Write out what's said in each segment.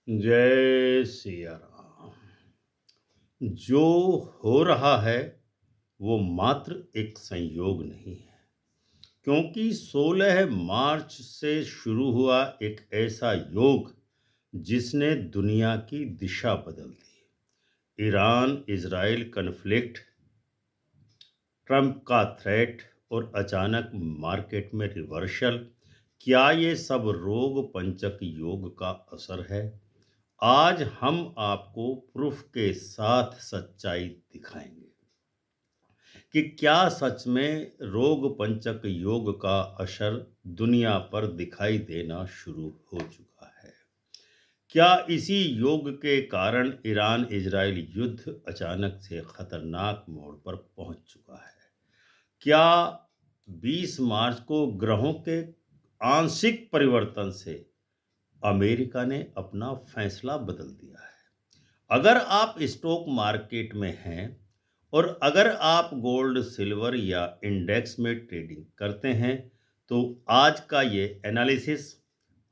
जय सिया राम। जो हो रहा है वो मात्र एक संयोग नहीं है, क्योंकि 16 मार्च से शुरू हुआ एक ऐसा योग जिसने दुनिया की दिशा बदल दी। ईरान इजराइल कन्फ्लिक्ट, ट्रंप का थ्रेट और अचानक मार्केट में रिवर्सल। क्या ये सब रोग पंचक योग का असर है? आज हम आपको प्रूफ के साथ सच्चाई दिखाएंगे कि क्या सच में रोग पंचक योग का असर दुनिया पर दिखाई देना शुरू हो चुका है। क्या इसी योग के कारण ईरान इजराइल युद्ध अचानक से खतरनाक मोड़ पर पहुंच चुका है? क्या 20 मार्च को ग्रहों के आंशिक परिवर्तन से अमेरिका ने अपना फैसला बदल दिया है? अगर आप स्टॉक मार्केट में हैं और अगर आप गोल्ड सिल्वर या इंडेक्स में ट्रेडिंग करते हैं, तो आज का ये एनालिसिस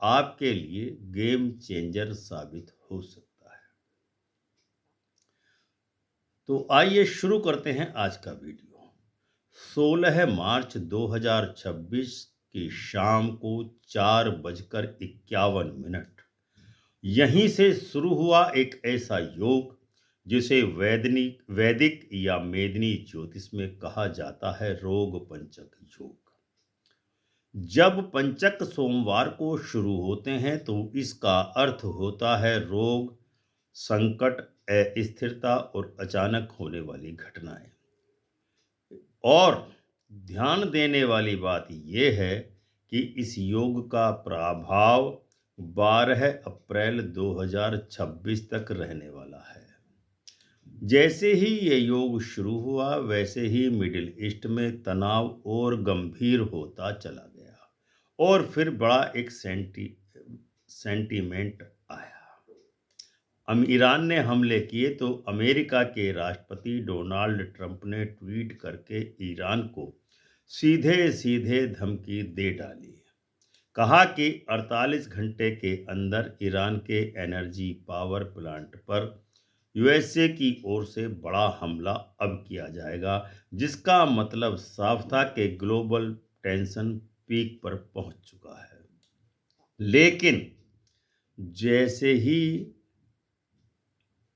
आपके लिए गेम चेंजर साबित हो सकता है। तो आइए शुरू करते हैं आज का वीडियो। 16 मार्च 2026 की शाम को 4:51 यहीं से शुरू हुआ एक ऐसा योग जिसे वैदिक या मेदिनी ज्योतिष में कहा जाता है रोग पंचक योग। जब पंचक सोमवार को शुरू होते हैं तो इसका अर्थ होता है रोग, संकट, अस्थिरता और अचानक होने वाली घटनाएं। और ध्यान देने वाली बात यह है कि इस योग का प्रभाव 12 अप्रैल 2026 तक रहने वाला है। जैसे ही ये योग शुरू हुआ वैसे ही मिडिल ईस्ट में तनाव और गंभीर होता चला गया और फिर बड़ा एक सेंटीमेंट आया। ईरान ने हमले किए तो अमेरिका के राष्ट्रपति डोनाल्ड ट्रंप ने ट्वीट करके ईरान को सीधे सीधे धमकी दे डाली। कहा कि 48 घंटे के अंदर ईरान के एनर्जी पावर प्लांट पर यूएसए की ओर से बड़ा हमला अब किया जाएगा, जिसका मतलब साफ था कि ग्लोबल टेंशन पीक पर पहुंच चुका है। लेकिन जैसे ही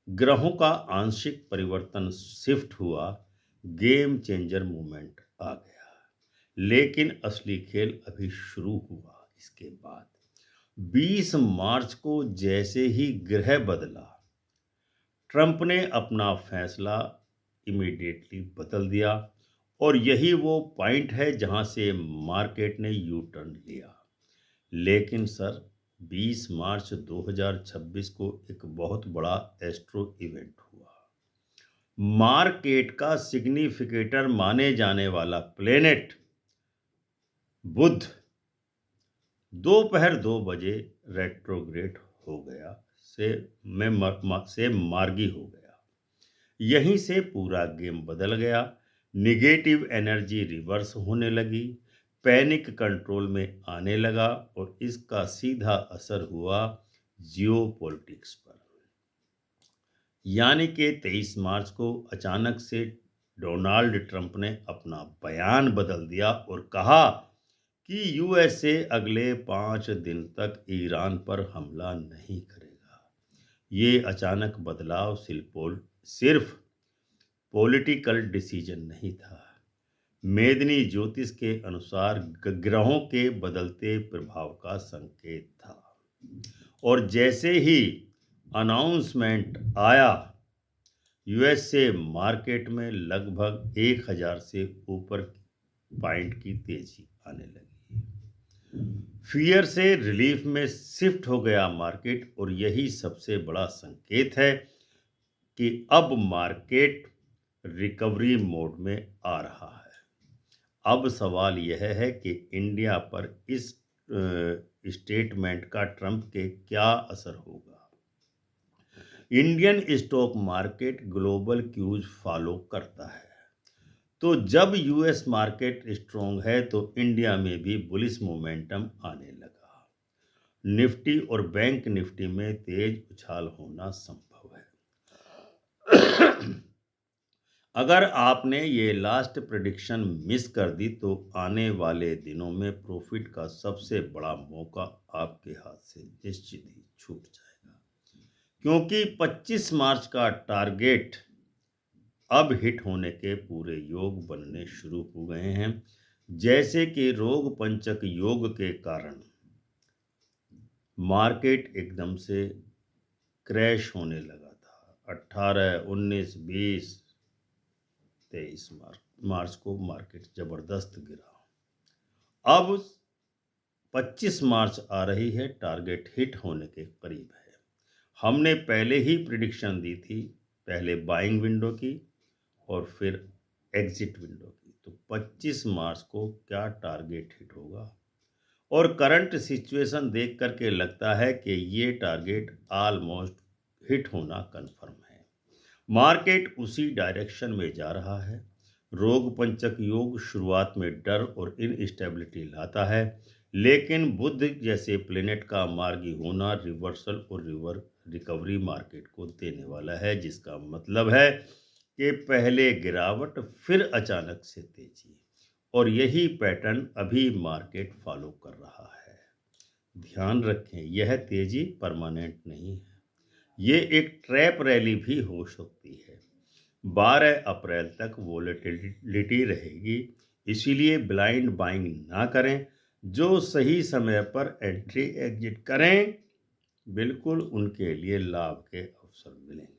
ग्रहों का आंशिक परिवर्तन शिफ्ट हुआ, गेम चेंजर मूवमेंट आ गया। लेकिन असली खेल अभी शुरू हुआ। इसके बाद 20 मार्च को जैसे ही ग्रह बदला, ट्रंप ने अपना फैसला इमीडिएटली बदल दिया। और यही वो पॉइंट है जहां से मार्केट ने यू टर्न लिया। लेकिन सर, 20 मार्च 2026 को एक बहुत बड़ा एस्ट्रो इवेंट हुआ। मार्केट का सिग्निफिकेटर माने जाने वाला प्लेनेट बुध दोपहर 2 बजे रेट्रोग्रेड हो गया, से मार्गी हो गया। यहीं से पूरा गेम बदल गया। निगेटिव एनर्जी रिवर्स होने लगी, पैनिक कंट्रोल में आने लगा और इसका सीधा असर हुआ जियो पॉलिटिक्स पर। यानी कि 23 मार्च को अचानक से डोनाल्ड ट्रंप ने अपना बयान बदल दिया और कहा कि यूएसए अगले 5 दिन तक ईरान पर हमला नहीं करेगा। ये अचानक बदलाव सिर्फ पॉलिटिकल डिसीजन नहीं था, मेदिनी ज्योतिष के अनुसार ग्रहों के बदलते प्रभाव का संकेत था। और जैसे ही अनाउंसमेंट आया, यूएसए मार्केट में लगभग 1000 से ऊपर पॉइंट की तेजी आने लगी। फियर से रिलीफ में शिफ्ट हो गया मार्केट और यही सबसे बड़ा संकेत है कि अब मार्केट रिकवरी मोड में आ रहा है। अब सवाल यह है कि इंडिया पर इस स्टेटमेंट का ट्रंप के क्या असर होगा। Indian stock market global cues follow करता है, तो जब यूएस मार्केट स्ट्रांग है तो इंडिया में भी बुलिश मोमेंटम आने लगा। निफ्टी और बैंक निफ्टी में तेज उछाल होना संभव है। अगर आपने ये लास्ट प्रेडिक्शन मिस कर दी तो आने वाले दिनों में प्रॉफिट का सबसे बड़ा मौका आपके हाथ से निश्चित ही छूट जाएगा, क्योंकि 25 मार्च का टारगेट अब हिट होने के पूरे योग बनने शुरू हो गए हैं। जैसे कि रोग पंचक योग के कारण मार्केट एकदम से क्रैश होने लगा था। 18, 19, 20, 23 मार्च को मार्केट जबरदस्त गिरा। अब 25 मार्च आ रही है, टारगेट हिट होने के करीब है। हमने पहले ही प्रिडिक्शन दी थी, पहले बाइंग विंडो की और फिर एग्जिट विंडो की। तो 25 मार्च को क्या टारगेट हिट होगा? और करंट सिचुएशन देख करके लगता है कि ये टारगेट ऑलमोस्ट हिट होना कंफर्म है। मार्केट उसी डायरेक्शन में जा रहा है। रोग पंचक योग शुरुआत में डर और इनस्टेबिलिटी लाता है, लेकिन बुध जैसे प्लेनेट का मार्गी होना रिवर्सल और रिकवरी मार्केट को देने वाला है, जिसका मतलब है कि पहले गिरावट फिर अचानक से तेजी, और यही पैटर्न अभी मार्केट फॉलो कर रहा है। ध्यान रखें, यह तेजी परमानेंट नहीं है, ये एक ट्रैप रैली भी हो सकती है। 12 अप्रैल तक वोलेटिलिटी रहेगी, इसीलिए ब्लाइंड बाइंग ना करें। जो सही समय पर एंट्री एग्जिट करें, बिल्कुल उनके लिए लाभ के अवसर मिलेंगे।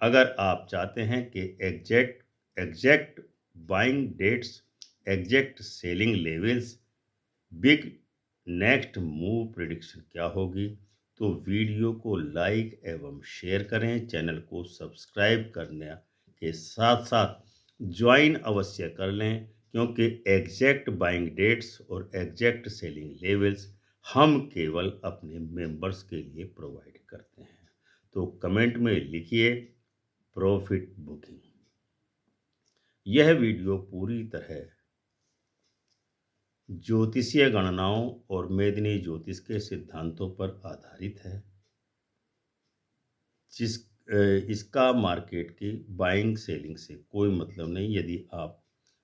अगर आप चाहते हैं कि exact buying dates, exact selling levels, big next move prediction क्या होगी, तो वीडियो को लाइक एवं शेयर करें। चैनल को सब्सक्राइब करने के साथ साथ ज्वाइन अवश्य कर लें, क्योंकि एग्जैक्ट बाइंग डेट्स और एग्जैक्ट सेलिंग लेवल्स हम केवल अपने मेंबर्स के लिए प्रोवाइड करते हैं। तो कमेंट में लिखिए प्रॉफिट बुकिंग। यह वीडियो पूरी तरह ज्योतिषीय गणनाओं और मेदिनी ज्योतिष के सिद्धांतों पर आधारित है। इसका मार्केट की बाइंग सेलिंग से कोई मतलब नहीं। यदि आप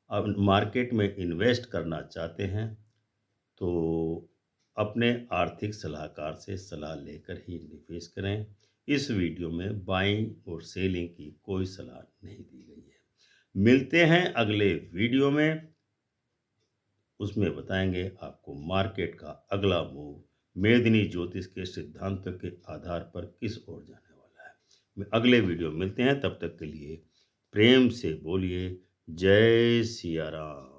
अब मार्केट में इन्वेस्ट करना चाहते हैं तो अपने आर्थिक सलाहकार से सलाह लेकर ही निवेश करें। इस वीडियो में बाइंग और सेलिंग की कोई सलाह नहीं दी गई है। मिलते हैं अगले वीडियो में, उसमें बताएंगे आपको मार्केट का अगला मूव मेदिनी ज्योतिष के सिद्धांत के आधार पर किस ओर जाने वाला है। अगले वीडियो मिलते हैं, तब तक के लिए प्रेम से बोलिए जय सिया राम।